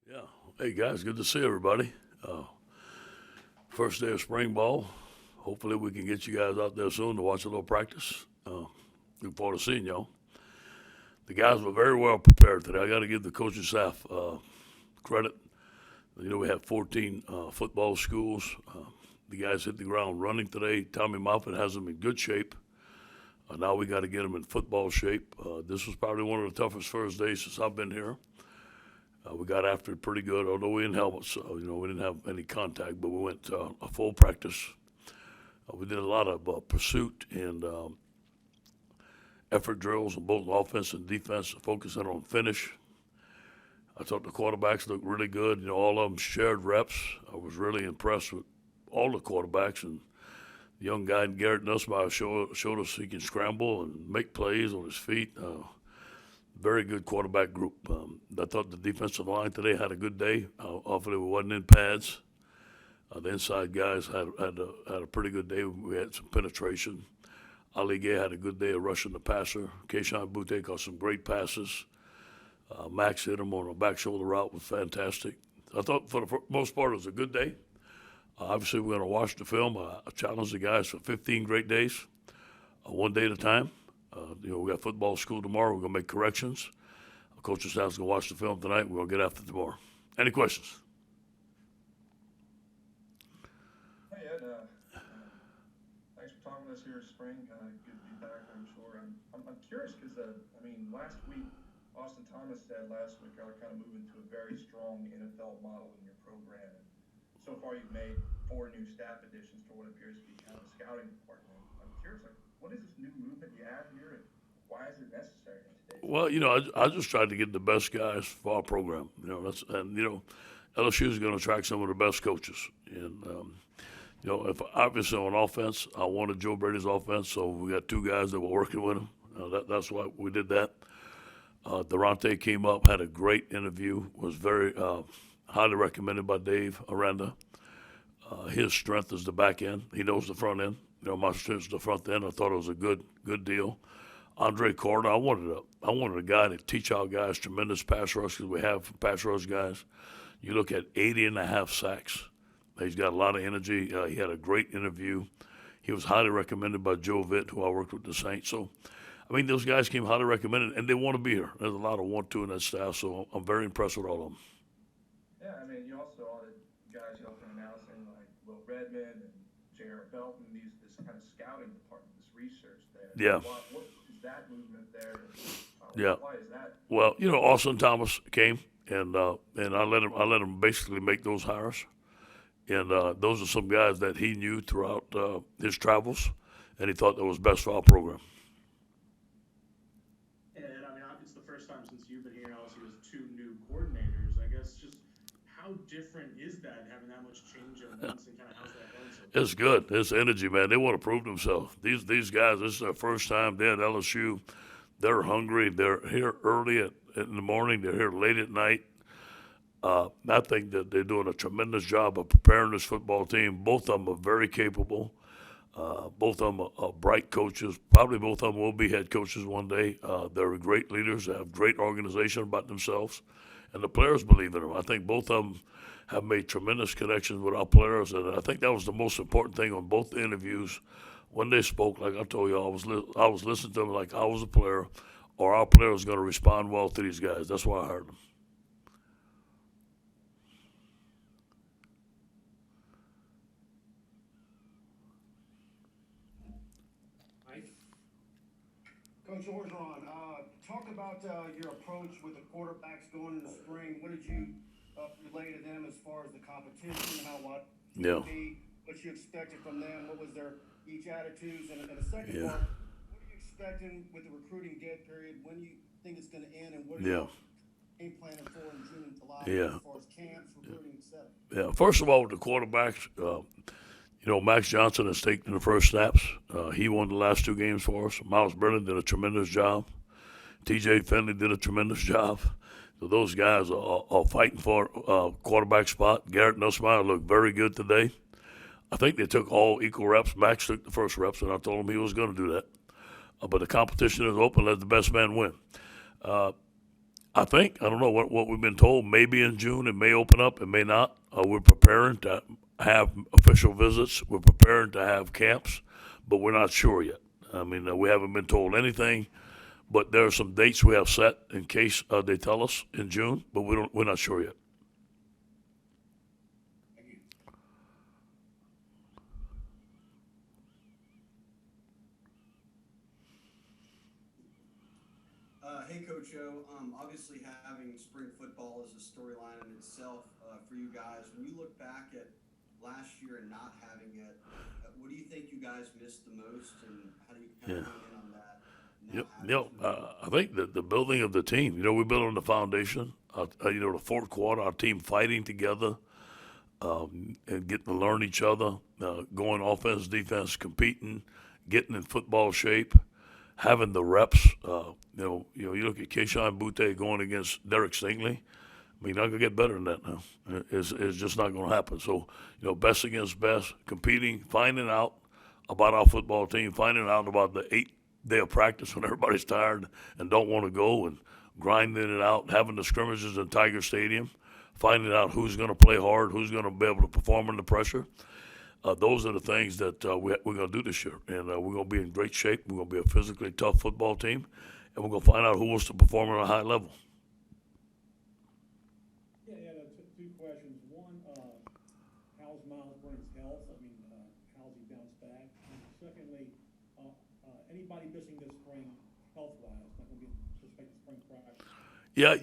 Yeah. Hey, guys, good to see everybody. First day of spring ball. Hopefully, we can get you guys out there soon to watch a little practice. Look forward to seeing y'all. The guys were very well prepared today. I got to give the coaching staff credit. You know, we have 14 football schools. The guys hit the ground running today. Tommy Moffitt has them in good shape. Now we got to get them in football shape. This was probably one of the toughest first days since I've been here. We got after it pretty good, although we didn't helmets. We didn't have any contact, but we went a full practice. We did a lot of pursuit and effort drills on both offense and defense, focusing on finish. I thought the quarterbacks looked really good. You know, all of them shared reps. I was really impressed with all the quarterbacks. And the young guy, Garrett Nussmeier, showed us he can scramble and make plays on his feet. Very good quarterback group. I thought the defensive line today had a good day. Hopefully, we wasn't in pads. The inside guys had a pretty good day. We had some penetration. Ali Gay had a good day of rushing the passer. Keishon Butte caught some great passes. Max hit him on a back shoulder route, was fantastic. I thought for the most part it was a good day. Obviously, we're going to watch the film. I challenge the guys for 15 great days, one day at a time. We got football school tomorrow. We're going to make corrections. Our coaching staff's going to watch the film tonight. We're going to get after it tomorrow. Any questions? Hey, Ed. Thanks for talking to us here this spring. Good to be back, I'm sure. I'm curious because, last week, Austin Thomas said last week y'all are kind of moving to a very strong NFL model in your program. And so far, you've made 4 new staff additions for what appears to be kind of a scouting department. I'm curious, what is this new movement you have here, and why is it necessary in today's game? Well, I just tried to get the best guys for our program. LSU is going to attract some of the best coaches. And, if obviously on offense, I wanted Joe Brady's offense, so we got 2 guys that were working with him. That's why we did that. Durante came up, had a great interview, was very highly recommended by Dave Aranda. His strength is the back end. He knows the front end. My strength is the front end. I thought it was a good deal. Andre Carter, I wanted a guy to teach our guys tremendous pass rush because we have pass rush guys. You look at 80.5 sacks. He's got a lot of energy. He had a great interview. He was highly recommended by Joe Vitt, who I worked with the Saints. So, those guys came highly recommended, and they want to be here. There's a lot of want-to in that staff, so I'm very impressed with all of them. Yeah, you also all the guys y'all been announcing, like Will Redmond and J.R. Belton, this kind of scouting department, this research there. Yeah. What is that movement there? Yeah. Why is that? Well, Austin Thomas came, and I let him basically make those hires, and those are some guys that he knew throughout his travels, and he thought that was best for our program. And it's the first time since you've been here in LSU with 2 new coordinators. I guess just how different is that having that much change at once, and kind of how's that going so far? It's good. It's energy, man. They want to prove themselves. These guys, this is their first time. They're at LSU. They're hungry. They're here early in the morning. They're here late at night. I think that they're doing a tremendous job of preparing this football team. Both of them are very capable. Both of them are bright coaches. Probably both of them will be head coaches one day. They're great leaders. They have great organization about themselves. And the players believe in them. I think both of them have made tremendous connections with our players. And I think that was the most important thing on both the interviews. When they spoke, like I told you, I was listening to them like I was a player, or our player was going to respond well to these guys. That's why I hired them. Coach Orgeron, talk about your approach with the quarterbacks going in the spring. What did you relay to them as far as the competition, what you expected from them? What was their each attitudes? And the second part, what are you expecting with the recruiting dead period? When do you think it's going to end, and what are you game planning for in June and July as far as camps, recruiting, etc.? Yeah, first of all, with the quarterbacks, Max Johnson has taken the first snaps. He won the last 2 games for us. Miles Brennan did a tremendous job. T.J. Finley did a tremendous job. So those guys are fighting for a quarterback spot. Garrett Nussmeier looked very good today. I think they took all equal reps. Max took the first reps, and I told him he was going to do that. But the competition is open. Let the best man win. I think, I don't know what we've been told, maybe in June it may open up, it may not. We're preparing to have official visits. We're preparing to have camps, but we're not sure yet. I mean, we haven't been told anything, but there are some dates we have set in case they tell us in June, but we're not sure yet. Thank you. Hey, Coach O. Obviously, having spring football is a storyline in itself for you guys. When you look back at last year and not having it, what do you think you guys missed the most, and how do you kind of Yeah. hone in on that? Yep, Now yep. having spring I think that the building of the team, we built on the foundation. The fourth quarter, our team fighting together, and getting to learn each other, going offense, defense, competing, getting in football shape, having the reps. You look at Keyshawn Butte going against Derek Stingley. I mean, not gonna get better than that now. It's just not gonna happen. So, best against best, competing, finding out about our football team, finding out about the 8 day of practice when everybody's tired and don't want to go, and grinding it out, having the scrimmages in Tiger Stadium, finding out who's going to play hard, who's going to be able to perform under pressure. Those are the things that we're going to do this year, and we're going to be in great shape. We're going to be a physically tough football team, and we're going to find out who wants to perform at a high level. Yeah, two questions. One, how's Miles Brennan's health? I mean, how's he bounced back? And secondly, anybody missing this spring health-wise, not going to be anticipating spring practice? Yeah,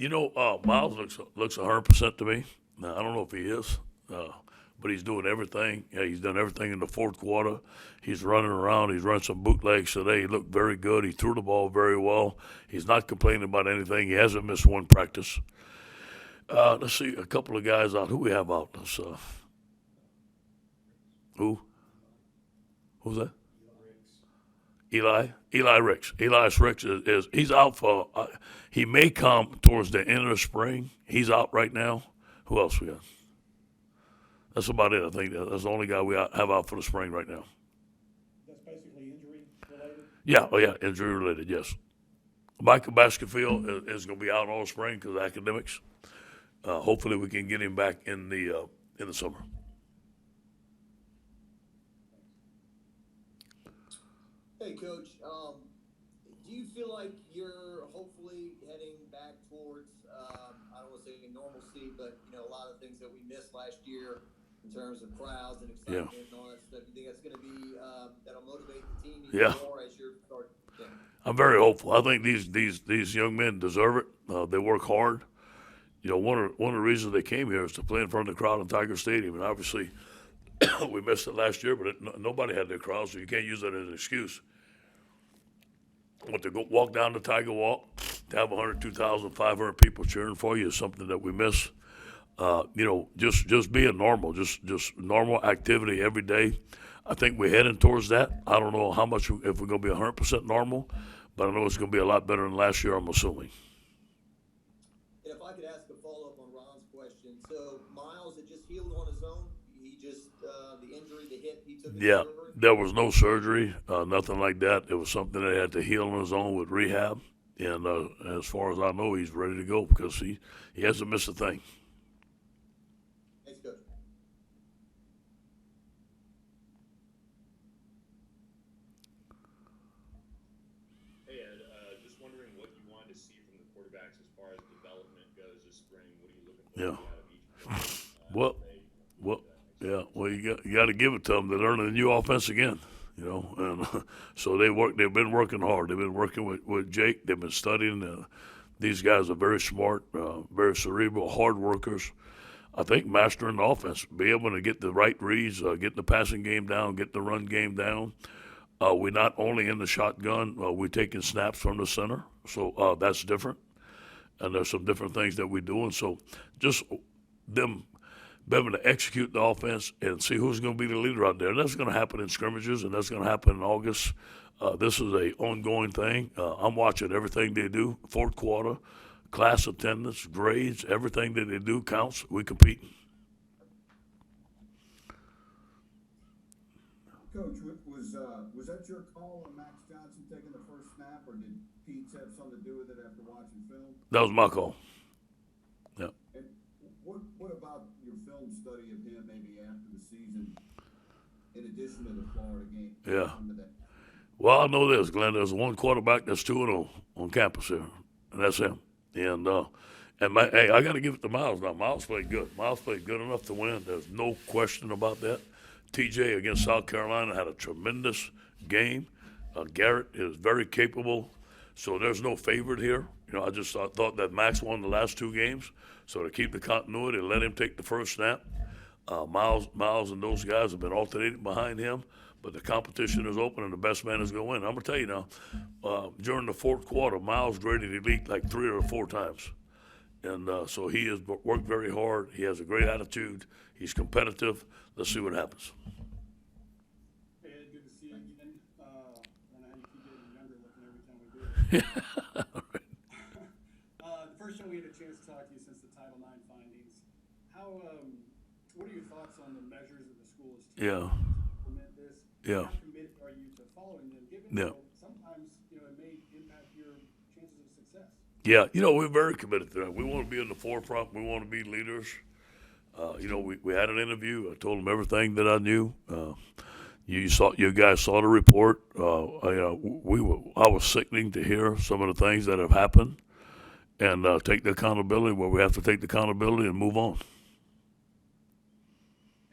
Miles looks 100% to me. Now, I don't know if he is, but he's doing everything. Yeah, he's done everything in the fourth quarter. He's running around. He's run some bootlegs today. He looked very good. He threw the ball very well. He's not complaining about anything. He hasn't missed one practice. Let's see a couple of guys out. Who we have out? Who? Who's that? Eli Ricks. Elias Ricks is he's out for. He may come towards the end of the spring. He's out right now. Who else we got? That's about it. I think that's the only guy we have out for the spring right now. That's basically injury related? Yeah, injury related. Yes. Michael Baskerville is going to be out all spring because of academics. Hopefully, we can get him back in the summer. Hey, Coach. Do you feel like you're hopefully heading back towards, I don't want to say normalcy, but, a lot of things that we missed last year in terms of crowds and excitement and all that stuff? You think that's going to be, that'll motivate the team even more as you're starting? Yeah. I'm very hopeful. I think these young men deserve it. They work hard. One of the reasons they came here is to play in front of the crowd in Tiger Stadium, and obviously we missed it last year, but nobody had their crowd, so you can't use that as an excuse. But to go walk down the Tiger Walk, to have 102,500 people cheering for you is something that we miss. Just being normal, just normal activity every day. I think we're heading towards that. I don't know how much if we're going to be 100% normal, but I know it's going to be a lot better than last year, I'm assuming. And if I could ask a follow-up on Ron's question. So, Miles, it just healed on his own? He just, the injury, the hit, he took his Yeah, surgery? there was no surgery, nothing like that. It was something that he had to heal on his own with rehab. And as far as I know, he's ready to go because he hasn't missed a thing. Thanks, Coach. Hey Ed, just wondering what you wanted to see from the quarterbacks as far as development goes this spring. What are you looking for Yeah. out of each player? Well, you got to give it to them. They're learning a new offense again, and so they've been working hard. They've been working with Jake. They've been studying. These guys are very smart, very cerebral, hard workers. I think mastering the offense, be able to get the right reads, get the passing game down, get the run game down. We're not only in the shotgun, we're taking snaps from the center, so that's different. And there's some different things that we do, and so just them be able to execute the offense and see who's going to be the leader out there. And that's going to happen in scrimmages, and that's going to happen in August. This is a ongoing thing. I'm watching everything they do, fourth quarter, class attendance, grades, everything that they do counts. We compete. Coach, was that your call on Max Johnson taking the first snap, or did Pete have something to do with it after watching film? That was my call. addition to the Florida game? Yeah. Into that? Well, I know this, Glenn. There's one quarterback that's 2-0 on campus here, and that's him. Hey, I got to give it to Miles now. Miles played good. Miles played good enough to win. There's no question about that. TJ against South Carolina had a tremendous game. Garrett is very capable, so there's no favorite here. I just thought that Max won the last 2 games, so to keep the continuity, let him take the first snap. Miles and those guys have been alternating behind him, but the competition is open and the best man is going to win. I'm going to tell you now, during the fourth quarter, Miles graded elite like 3 or 4 times. And so he has worked very hard. He has a great attitude. He's competitive. Let's see what happens. Hey, Ed, good to see you again. I don't know how you keep getting younger looking every time we do it. The first time we had a chance to talk to you since the Title IX findings, what are your thoughts on the measures that the school is taking to implement this? Yeah. How committed are you to following them, given that sometimes it may impact your chances of success? Yeah, we're very committed to that. We want to be in the forefront. We want to be leaders. We had an interview. I told them everything that I knew. You guys saw the report. I was sickening to hear some of the things that have happened, and take the accountability where we have to take the accountability and move on.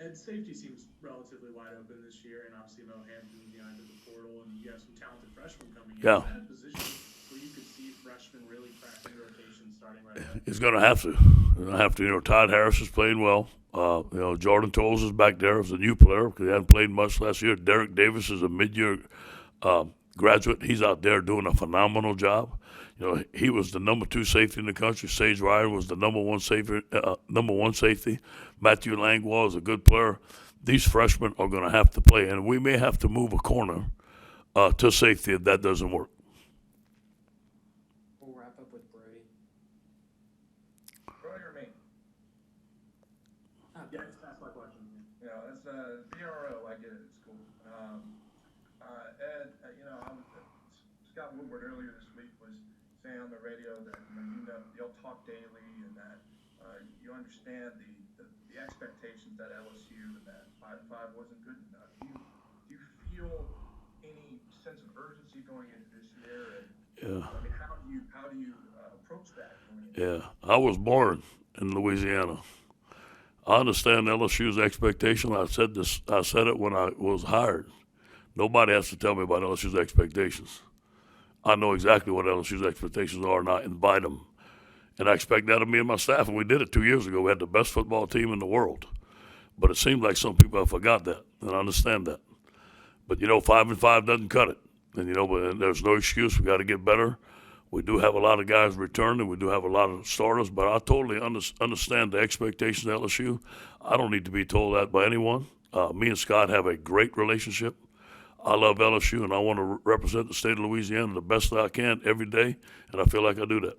And safety seems relatively wide open this year, and obviously Mo Hampton behind the portal, and you have some talented freshmen coming in. Yeah. Is that a position where you could see freshmen really cracking the rotation starting right away? He's going to have to. Todd Harris is playing well. Jordan Tolles is back there as a new player because he hadn't played much last year. Derek Davis is a mid-year graduate. He's out there doing a phenomenal job. He was the number 2 safety in the country. Sage Ryan was the number one safety. Matthew Langwell is a good player. These freshmen are going to have to play, and we may have to move a corner to safety if that doesn't work. We'll wrap up with Brody. Brody or me? Yeah, just ask my question. Yeah, that's VRO. I get it. It's cool. Ed, Scott Woodward earlier this week was saying on the radio that y'all talk daily and that you understand the expectations that LSU and that 5-5 wasn't good enough. Do you feel any sense of urgency going into this year? And, I mean, how do you approach that? I was born in Louisiana. I understand LSU's expectation. I said it when I was hired. Nobody has to tell me about LSU's expectations. I know exactly what LSU's expectations are, and I invite them. And I expect that of me and my staff, and we did it 2 years ago. We had the best football team in the world. But it seems like some people have forgot that, and I understand that. But, 5-5 doesn't cut it. And, but there's no excuse. We got to get better. We do have a lot of guys returning. We do have a lot of starters, but I totally understand the expectations of LSU. I don't need to be told that by anyone. Me and Scott have a great relationship. I love LSU, and I want to represent the state of Louisiana the best that I can every day, and I feel like I do that.